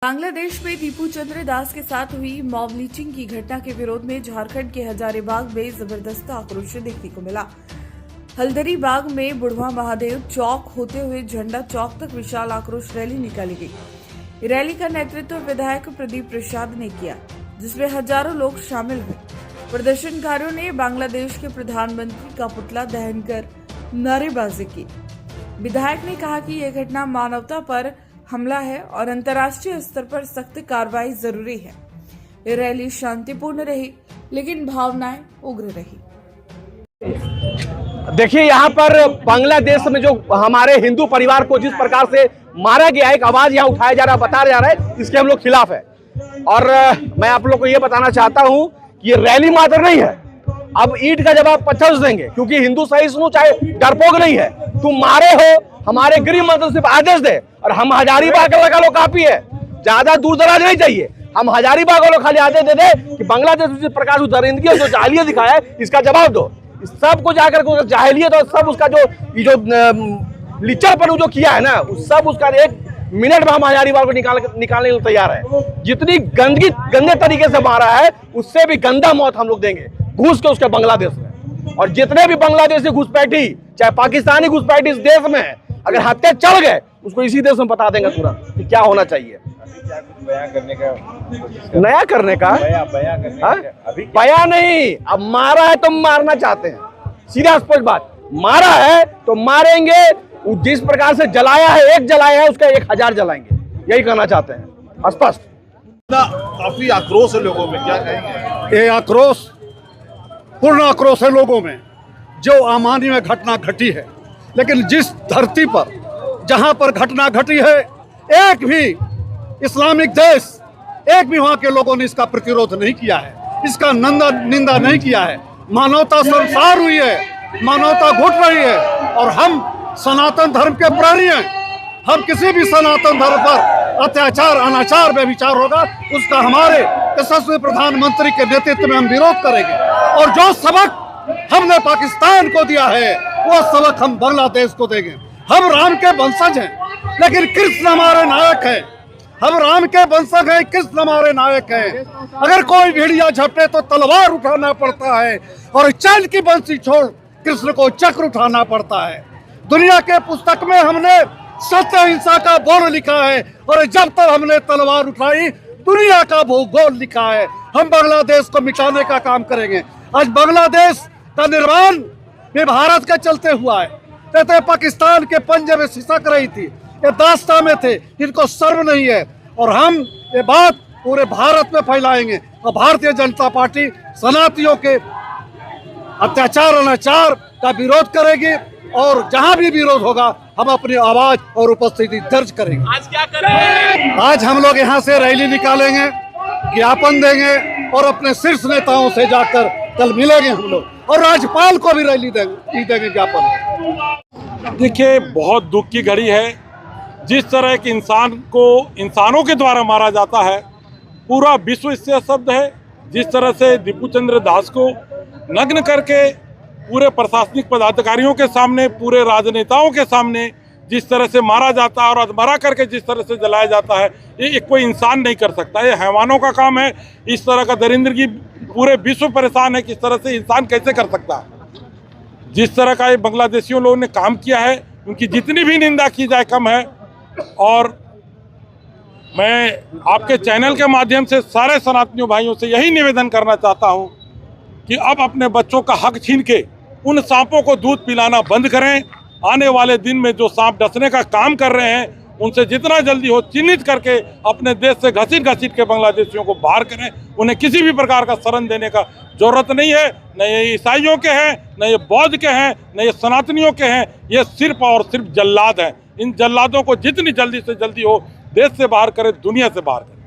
बांग्लादेश में दीपू चंद्र दास के साथ हुई मॉब लिंचिंग की घटना के विरोध में झारखंड के हजारीबाग में जबरदस्त आक्रोश देखने को मिला। हल्दरीबाग में बुढ़वा महादेव चौक होते हुए झंडा चौक तक विशाल आक्रोश रैली निकाली गई। रैली का नेतृत्व विधायक प्रदीप प्रसाद ने किया, जिसमें हजारों लोग शामिल हुए। प्रदर्शनकारियों ने बांग्लादेश के प्रधानमंत्री का पुतला दहन कर नारेबाजी की। विधायक ने कहा कि यह घटना मानवता पर हमला है और अंतर्राष्ट्रीय स्तर पर सख्त कार्रवाई जरूरी है। ये रैली शांतिपूर्ण रही, लेकिन भावनाएं उग्र रही। देखिए, यहाँ पर बांग्लादेश में जो हमारे हिंदू परिवार को जिस प्रकार से मारा गया, एक आवाज यहाँ उठाया जा रहा है, बताया जा रहा है, इसके हम लोग खिलाफ है। और मैं आप लोग को ये बताना चाहता हूँ कि ये रैली मात्र नहीं है। अब ईंट का जवाब पत्थर से देंगे, क्योंकि हिंदू सहिष्णु चाहे डरपोक नहीं है। तुम मारे हो, हमारे गृह मंत्री सिर्फ आदेश दे, और हम हजारीबाग का लोग काफी है, ज्यादा दूर दराज नहीं चाहिए। हम हजारीबाग वालों खाली आदेश दे दे कि बांग्लादेश जिस प्रकार से दरिंदगी और जो जाहिलियत दिखाया है, इसका जवाब दो। सब को जाकर जाहिलियत और सब उसका जो लिच्चरपन जो किया है ना, उस सब उसका एक मिनट में हम हजारीबाग को निकालने के लिए तैयार है। जितनी गंदे तरीके से मारा है, उससे भी गंदा मौत हम लोग देंगे घुस के उसके बांग्लादेश में। और जितने भी बांग्लादेशी घुसपैठी, चाहे पाकिस्तानी घुसपैठी इस देश में है, अगर हत्या चल गए, उसको इसी देश में बता देंगे तुरंत कि क्या होना चाहिए। नया करने का बया नहीं, अब मारा है तो मारना चाहते हैं। सीधा स्पष्ट बात, मारा है तो मारेंगे। जिस प्रकार से जलाया है, एक जलाया है, उसका 1000 जलाएंगे, यही कहना चाहते हैं स्पष्ट। काफी आक्रोश है लोगों में, क्या कहेंगे? ये आक्रोश, पूर्ण आक्रोश है लोगों में। जो अमानवीय घटना घटी है, लेकिन जिस धरती पर जहां पर घटना घटी है, एक भी इस्लामिक देश, एक भी वहां के लोगों ने इसका प्रतिरोध नहीं किया है, इसका निंदा नहीं किया है। मानवता संसार हुई है, मानवता घुट रही है, और हम सनातन धर्म के प्राणी हैं। हम किसी भी सनातन धर्म पर अत्याचार, अनाचार, व्यभिचार होगा, उसका हमारे यशस्वी प्रधानमंत्री के नेतृत्व में हम विरोध करेंगे। और जो सबक हमने पाकिस्तान को दिया है, वो सबक हम बांग्लादेश को देंगे। हम राम के वंशज हैं, लेकिन कृष्ण हमारे नायक हैं। हम राम के वंशज हैं, कृष्ण हमारे नायक हैं। अगर कोई भेड़िया झपटे तो तलवार उठाना पड़ता है, और चैन की बंसी छोड़ कृष्ण को चक्र उठाना पड़ता है। दुनिया के पुस्तक में हमने सत्य अहिंसा का बोल लिखा है, और जब तक हमने तलवार उठाई, दुनिया का भूगोल लिखा है। हम बांग्लादेश को मिटाने का काम करेंगे। आज बांग्लादेश का निर्माण भी भारत के चलते हुआ है। कहते पाकिस्तान के पंजे में सिसक रही थी, ये दास्तां में थे, इनको शर्म नहीं है। और हम ये बात पूरे भारत में फैलाएंगे, और भारतीय जनता पार्टी सनातनियों के अत्याचार, अनाचार का विरोध करेगी। और जहां भी विरोध होगा, हम अपनी आवाज और उपस्थिति दर्ज करेंगे। आज क्या करेंगे? आज हम लोग यहाँ से रैली निकालेंगे, ज्ञापन देंगे, और अपने शीर्ष नेताओं से जाकर कल मिलेंगे हम लोग, और राज्यपाल को भी रैली देंगे ज्ञापन। देखिए, बहुत दुख की घड़ी है। जिस तरह के इंसान को इंसानों के द्वारा मारा जाता है, पूरा विश्व इससे शब्द है। जिस तरह से दीपू चंद्र दास को नग्न करके पूरे प्रशासनिक पदाधिकारियों के सामने, पूरे राजनेताओं के सामने जिस तरह से मारा जाता है, और अधमरा करके जिस तरह से जलाया जाता है, ये कोई इंसान नहीं कर सकता। ये हैवानों का काम है। इस तरह का दरिंदगी पूरे विश्व परेशान है कि इस तरह से इंसान कैसे कर सकता है। जिस तरह का ये बांग्लादेशियों लोगों ने काम किया है, उनकी जितनी भी निंदा की जाए कम है। और मैं आपके चैनल के माध्यम से सारे सनातनियों भाइयों से यही निवेदन करना चाहता हूं कि अब अपने बच्चों का हक छीन के उन सांपों को दूध पिलाना बंद करें। आने वाले दिन में जो सांप डसने का काम कर रहे हैं, उनसे जितना जल्दी हो चिन्हित करके अपने देश से घसीट के बांग्लादेशियों को बाहर करें। उन्हें किसी भी प्रकार का शरण देने का जरूरत नहीं है। न ये ईसाइयों के हैं, न ये बौद्ध के हैं, न ये सनातनियों के हैं। ये सिर्फ और सिर्फ जल्लाद हैं। इन जल्लादों को जितनी जल्दी से जल्दी हो देश से बाहर करें, दुनिया से बाहर करें।